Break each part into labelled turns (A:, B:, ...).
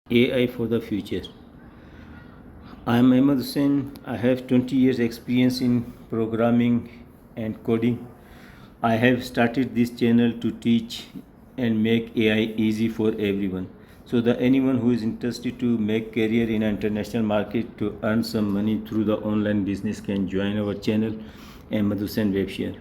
A: AI for the future. I am Ahmed Hussain. I have 20 years experience in programming and coding. I have started this channel to teach and make AI easy for everyone. So that anyone who is interested to make career in international market to earn some money through the online business can join our channel Ahmed Hussain Webshare.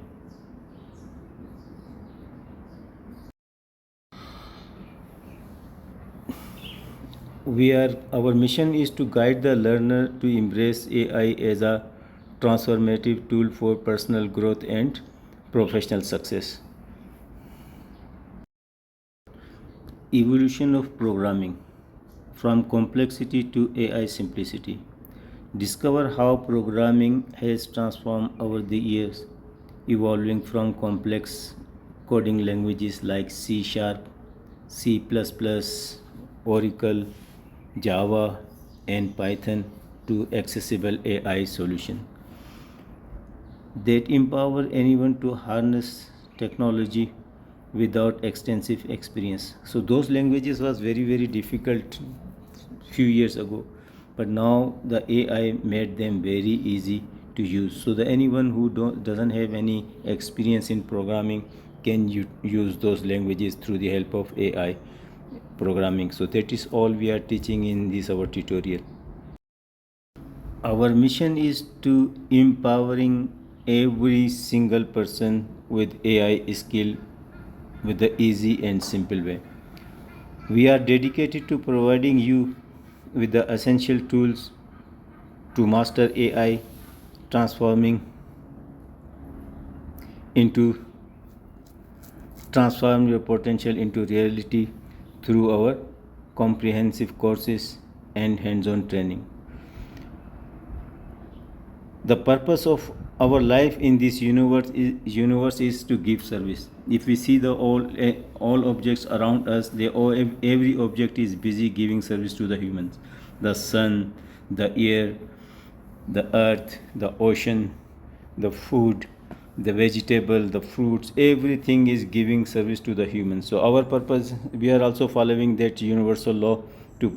A: Our mission is to guide the learner to embrace AI as a transformative tool for personal growth and professional success. Evolution of programming from complexity to AI simplicity. Discover how programming has transformed over the years, evolving from complex coding languages like C Sharp, C++, Oracle, Java, and Python to accessible AI solution that empower anyone to harness technology without extensive experience. So those languages was very difficult few years ago, but now the AI made them very easy to use. So that anyone who doesn't have any experience in programming can use those languages through the help of AI programming. So that is all we are teaching in this our tutorial. Our mission is to empowering every single person with AI skill with the easy and simple way. We are dedicated to providing you with the essential tools to master AI, transforming into transform your potential into reality through our comprehensive courses and hands-on training. The purpose of our life in this universe is to give service. If we see the all objects around us, every object is busy giving service to the humans. The sun, the air, the earth, the ocean, the food, the vegetable, the fruits, everything is giving service to the humans. So our purpose, we are also following that universal law to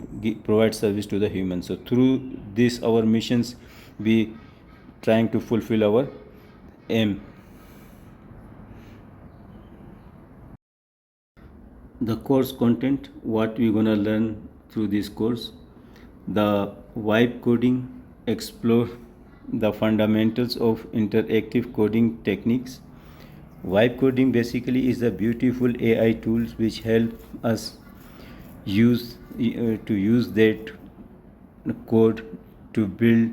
A: provide service to the humans. So through this our missions, we trying to fulfill our aim. The course content, what we're gonna learn through this course: the vibe coding, explore the fundamentals of interactive coding techniques. Vibe coding basically is the beautiful AI tools which help us use that code to build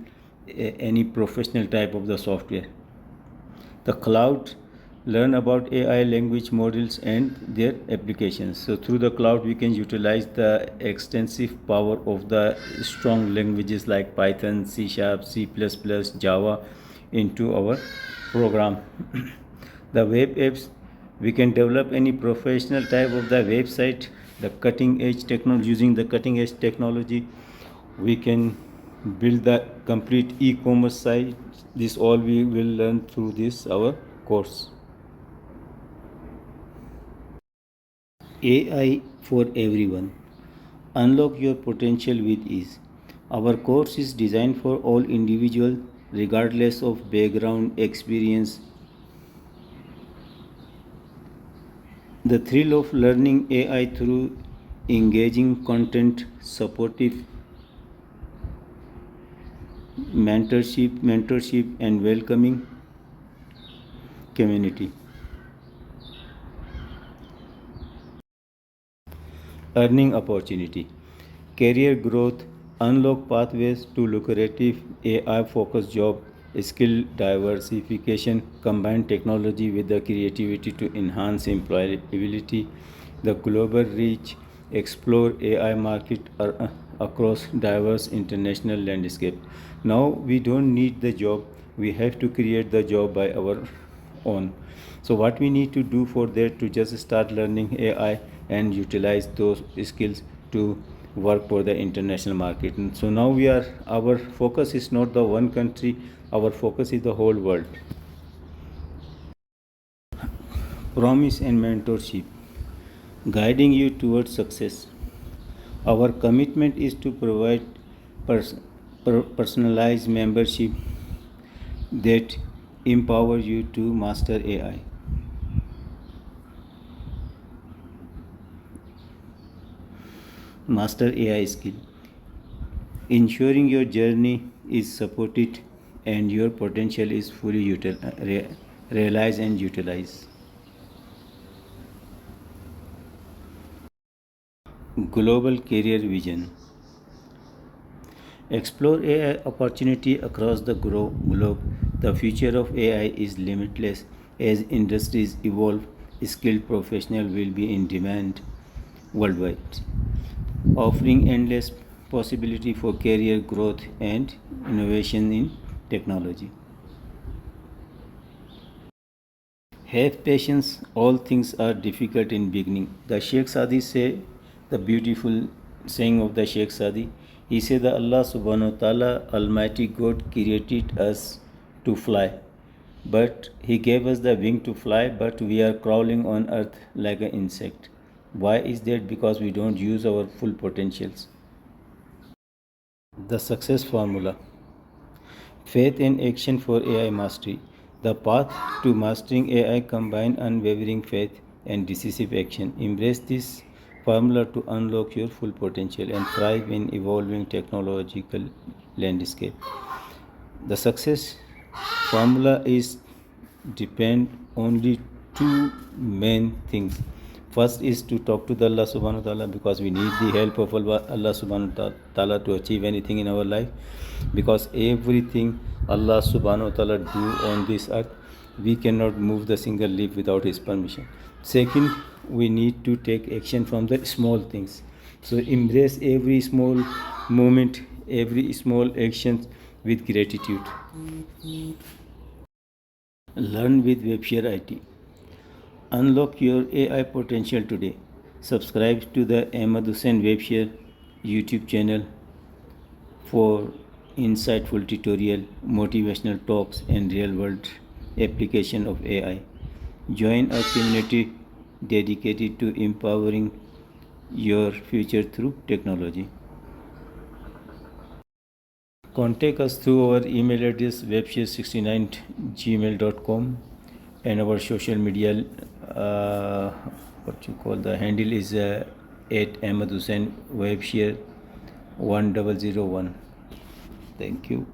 A: any professional type of the software. The cloud, learn about AI language models and their applications. So through the cloud we can utilize the extensive power of the strong languages like Python, C Sharp, C++, Java into our program. The web apps, we can develop any professional type of the website, the cutting edge technology. Using the cutting edge technology we can build the complete e-commerce site. This all we will learn through this our course. AI for everyone. Unlock your potential with ease. Our course is designed for all individuals regardless of background, experience. The thrill of learning AI through engaging content, supportive mentorship and welcoming community. Earning opportunity, career growth, unlock pathways to lucrative AI focused job, skill diversification, combine technology with the creativity to enhance employability, the global reach, explore AI market across diverse international landscape. Now we don't need the job, we have to create the job by our own. So what we need to do for that, to just start learning AI and utilize those skills to work for the international market. And so now our focus is not the one country, our focus is the whole world. Promise and mentorship, guiding you towards success. Our commitment is to provide personalized membership that empower you to master AI. Master AI skill, ensuring your journey is supported and your potential is fully realized and utilized. Global career vision. Explore AI opportunity across the globe. The future of AI is limitless. As industries evolve, skilled professionals will be in demand worldwide, offering endless possibility for career growth and innovation in technology. Have patience, all things are difficult in beginning. The Sheikh Sadi say, the beautiful saying of the Sheikh Sadi, he said that Allah subhanahu wa ta'ala, Almighty God created us to fly. But He gave us the wing to fly, but we are crawling on earth like an insect. Why is that? Because we don't use our full potentials. The success formula. Faith and action for AI mastery. The path to mastering AI combine unwavering faith and decisive action. Embrace this formula to unlock your full potential and thrive in evolving technological landscape. The success formula is depend only two main things. First is to talk to the Allah subhanahu wa ta'ala, because we need the help of Allah subhanahu wa ta'ala to achieve anything in our life, because everything Allah subhanahu wa ta'ala do on this earth, we cannot move the single leaf without His permission. Second, we need to take action from the small things. So embrace every small moment, every small action with gratitude. Learn with Webshare IT. Unlock your AI potential today. Subscribe to the Ahmad Hussain Webshare YouTube channel for insightful tutorial, motivational talks and real-world application of AI. Join a community dedicated to empowering your future through technology. Contact us through our email address webshare69@gmail.com, and our social media the handle is at Ahmad Hussain Webshare 1001. Thank you.